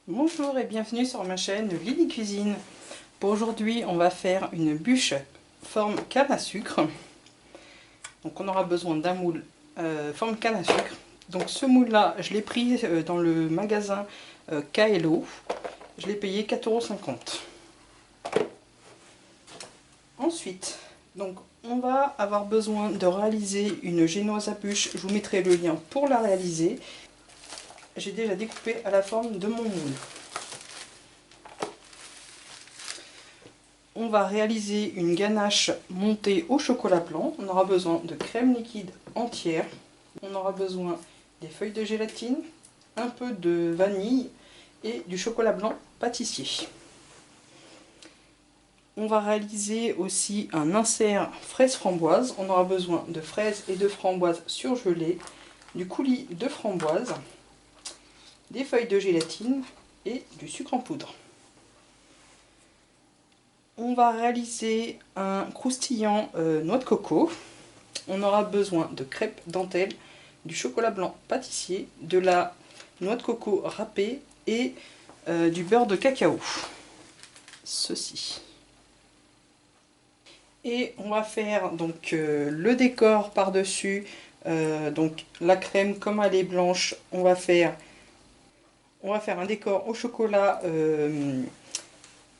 Bonjour et bienvenue sur ma chaîne Lily Cuisine. Pour aujourd'hui, on va faire une bûche forme canne à sucre. Donc on aura besoin d'un moule forme canne à sucre. Donc ce moule là, je l'ai pris dans le magasin KLO. Je l'ai payé 4,50 €. Ensuite, donc on va avoir besoin de réaliser une génoise à bûche. Je vous mettrai le lien pour la réaliser. J'ai déjà découpé à la forme de mon moule. On va réaliser une ganache montée au chocolat blanc. On aura besoin de crème liquide entière. On aura besoin des feuilles de gélatine, un peu de vanille et du chocolat blanc pâtissier. On va réaliser aussi un insert fraise framboise. On aura besoin de fraises et de framboises surgelées, du coulis de framboise, des feuilles de gélatine et du sucre en poudre. On va réaliser un croustillant noix de coco. On aura besoin de crêpes dentelle, du chocolat blanc pâtissier, de la noix de coco râpée et du beurre de cacao. Ceci. Et on va faire donc le décor par-dessus. Donc la crème comme elle est blanche, on va faire un décor au chocolat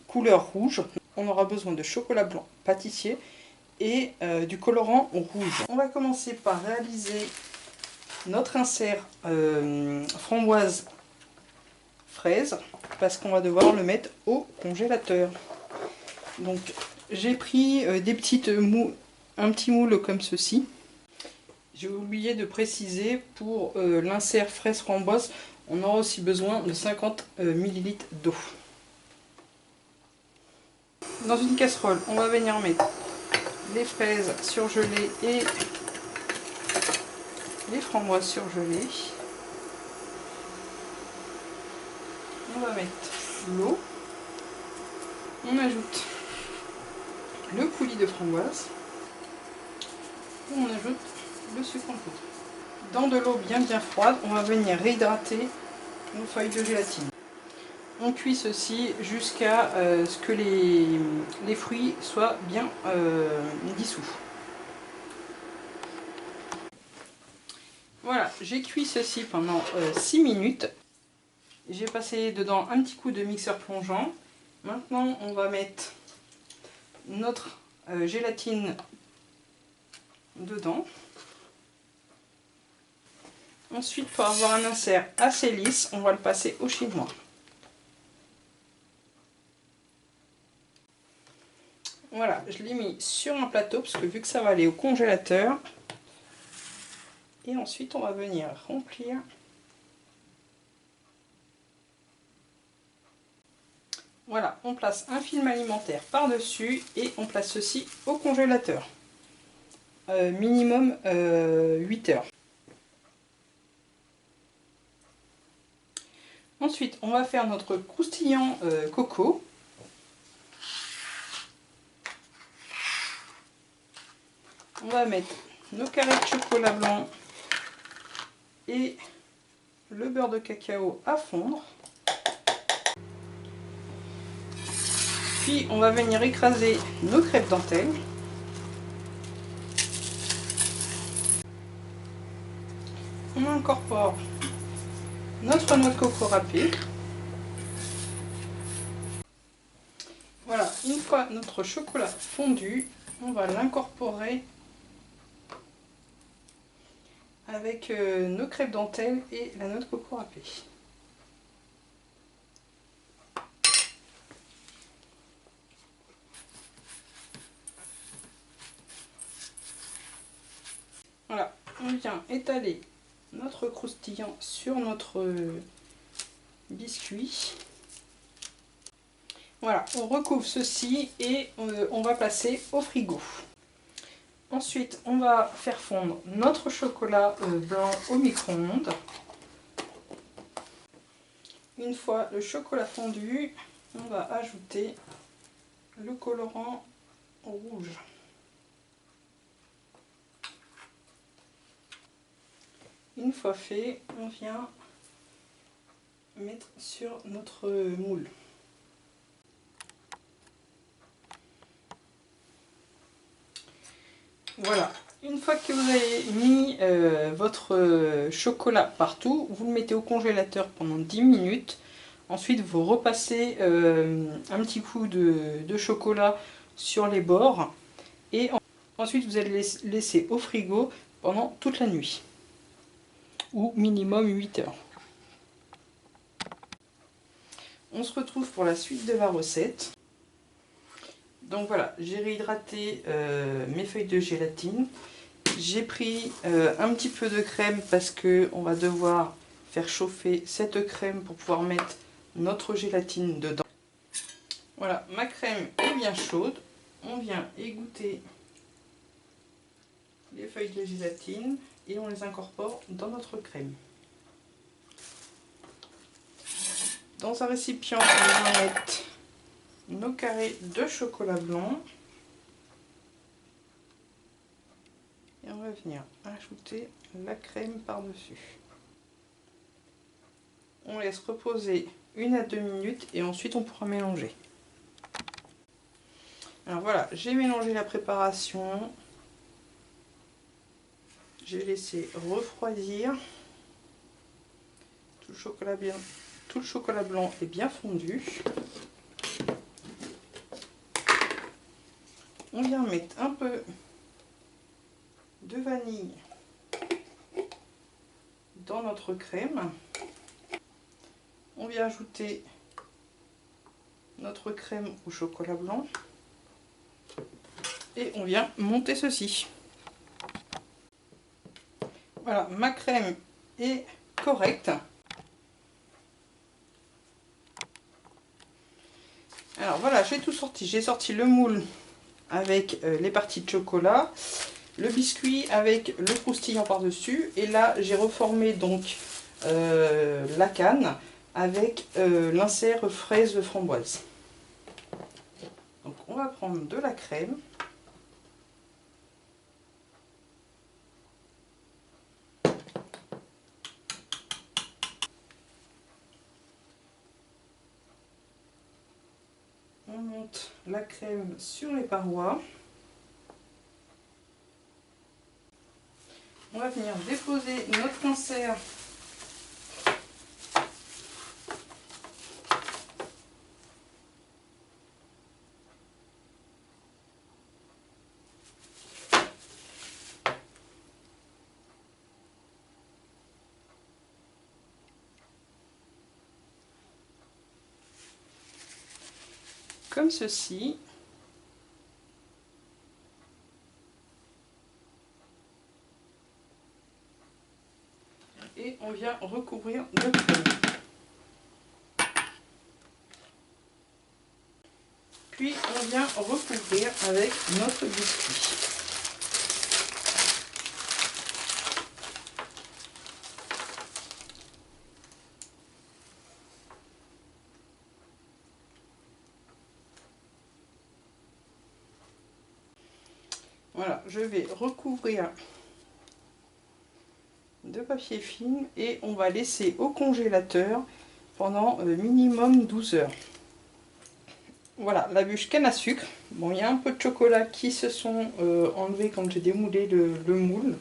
couleur rouge. On aura besoin de chocolat blanc pâtissier et du colorant rouge. On va commencer par réaliser notre insert framboise fraise parce qu'on va devoir le mettre au congélateur. Donc j'ai pris un petit moule comme ceci. J'ai oublié de préciser pour l'insert fraise framboise, on aura aussi besoin de 50 ml d'eau. Dans une casserole, on va venir mettre les fraises surgelées et les framboises surgelées. On va mettre l'eau. On ajoute le coulis de framboise. Et on ajoute le sucre en poudre. Dans de l'eau bien froide, on va venir réhydrater nos feuilles de gélatine. On cuit ceci jusqu'à ce que les fruits soient bien dissous. Voilà, j'ai cuit ceci pendant 6 minutes. J'ai passé dedans un petit coup de mixeur plongeant. Maintenant, on va mettre notre gélatine dedans. Ensuite, pour avoir un insert assez lisse, on va le passer au chinois. Voilà, je l'ai mis sur un plateau parce que vu que ça va aller au congélateur. Et ensuite, on va venir remplir. Voilà, on place un film alimentaire par-dessus et on place ceci au congélateur. Minimum 8 heures. Ensuite, on va faire notre croustillant coco. On va mettre nos carrés de chocolat blanc et le beurre de cacao à fondre. Puis on va venir écraser nos crêpes dentelle. On incorpore notre noix de coco râpée. Voilà, une fois notre chocolat fondu, on va l'incorporer avec nos crêpes dentelle et la noix de coco râpée. Voilà, on vient étaler notre croustillant sur notre biscuit. Voilà, on recouvre ceci et on va passer au frigo. Ensuite, on va faire fondre notre chocolat blanc au micro-ondes. Une fois le chocolat fondu, on va ajouter le colorant rouge. Une fois fait, on vient mettre sur notre moule. Voilà, une fois que vous avez mis votre chocolat partout, vous le mettez au congélateur pendant 10 minutes. Ensuite, vous repassez un petit coup de chocolat sur les bords. Et ensuite, vous allez laisser au frigo pendant toute la nuit. Ou minimum 8 heures. On se retrouve pour la suite de la recette. Donc voilà, j'ai réhydraté mes feuilles de gélatine. J'ai pris un petit peu de crème parce qu'on va devoir faire chauffer cette crème pour pouvoir mettre notre gélatine dedans. Voilà, ma crème est bien chaude. On vient égoutter les feuilles de gélatine et on les incorpore dans notre crème. Dans un récipient, on va mettre nos carrés de chocolat blanc. Et on va venir ajouter la crème par-dessus. On laisse reposer 1 à 2 minutes et ensuite on pourra mélanger. Alors voilà, j'ai mélangé la préparation. J'ai laissé refroidir. Tout le chocolat blanc est bien fondu. On vient mettre un peu de vanille dans notre crème. On vient ajouter notre crème au chocolat blanc. Et on vient monter ceci. Voilà, ma crème est correcte. Alors voilà, j'ai tout sorti. J'ai sorti le moule avec les parties de chocolat, le biscuit avec le croustillant par-dessus. Et là, j'ai reformé donc la canne avec l'insert fraise framboise. Donc on va prendre de la crème. On monte la crème sur les parois. On va venir déposer notre insert comme ceci. Et on vient recouvrir de crème. Puis on vient recouvrir avec notre biscuit. Voilà, je vais recouvrir de papier film et on va laisser au congélateur pendant minimum 12 heures. Voilà, la bûche canne à sucre. Bon, il y a un peu de chocolat qui se sont enlevés quand j'ai démoulé le moule.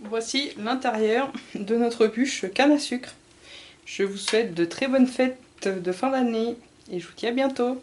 Voici l'intérieur de notre bûche canne à sucre. Je vous souhaite de très bonnes fêtes de fin d'année et je vous dis à bientôt.